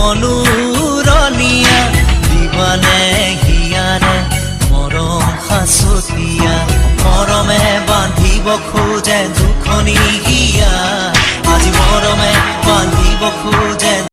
মনুৰণীয়া দিবানে হিয়াৰে মৰম সাঁচতীয়া মৰমে বান্ধিব খোজে দুখনি হিয়া আজি মৰমে বান্ধিব খোজে